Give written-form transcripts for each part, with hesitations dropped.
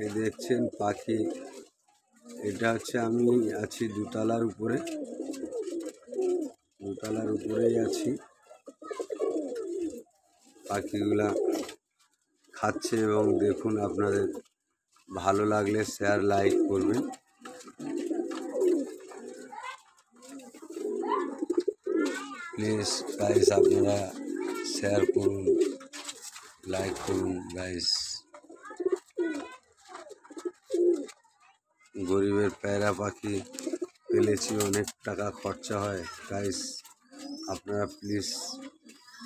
এই দেখছেন পাখি, এটা হচ্ছে আমি আছি দোতলার উপরে, দোতলার উপরেই আছি। পাখিগুলা খাচ্ছে এবং দেখুন, আপনাদের ভালো লাগলে শেয়ার লাইক করবেন। প্লিজ গাইস, আপনারা শেয়ার করুন, লাইক করুন গাইস। গরিবের পায়রা পাখি পেলেছি, অনেক টাকা খরচা হয় গাইস। আপনারা প্লিজ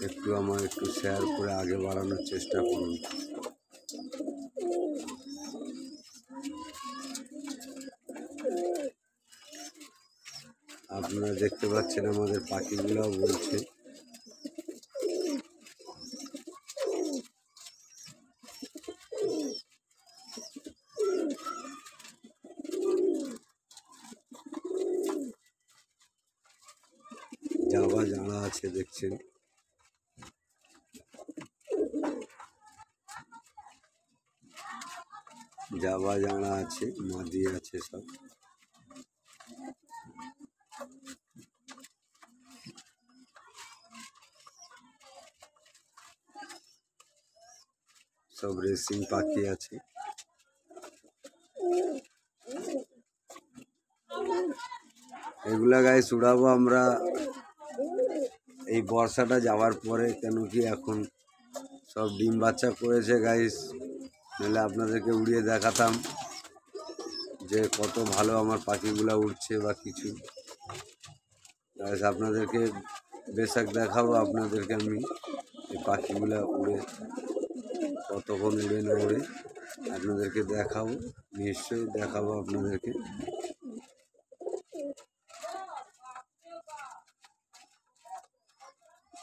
একটু শেয়ার করে আগে বাড়ানোর চেষ্টা করুন। আপনারা দেখতে পাচ্ছেন আমাদের পাখিগুলোও বলছে। জাবা জানা আছে দেখছেন, জাবা জানা আছে, মাদি আছে, সব রেসিং পাখি আছে। এগুলা গাইস উড়াবো আমরা এই বর্ষাটা যাওয়ার পরে, কেন কি এখন সব ডিম বাচ্চা করেছে গাইস। নাহলে আপনাদেরকে উড়িয়ে দেখাতাম যে কত ভালো আমার পাখিগুলা উড়ছে বা কিছু। গাইস আপনাদেরকে বেশাক দেখাবো, আপনাদেরকে আমি এই পাখিগুলা উড়ে কতক্ষণ উড়ে না উড়ে আপনাদেরকে দেখাবো, নিশ্চয়ই দেখাবো আপনাদেরকে।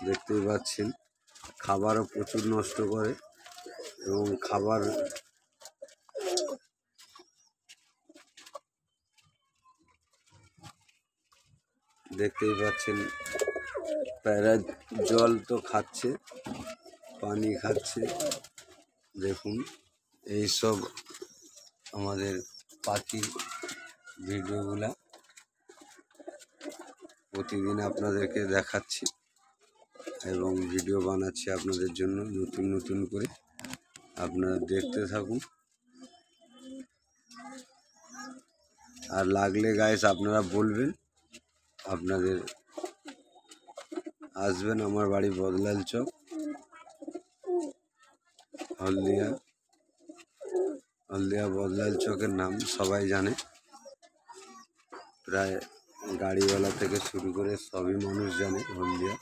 দেখতেই পাচ্ছেন খাবারও প্রচুর নষ্ট করে এবং খাবার দেখতেই পাচ্ছেন প্যারা জল তো খাচ্ছে, পানি খাচ্ছে। দেখুন এইসব আমাদের পাখি ভিডিওগুলা প্রতিদিন আপনাদেরকে দেখাচ্ছি এবং ভিডিও বানাচ্ছি আপনাদের জন্য নতুন নতুন করে। আপনারা দেখতে থাকুন। আর লাগলে গাইস আপনারা বলবেন, আপনাদের আসবেন আমার বাড়ি বদলাল চক, হলদিয়া বদলাল চকের নাম সবাই জানে। প্রায় গাড়িওয়ালা থেকে শুরু করে সবই মানুষ জানে হলদিয়া।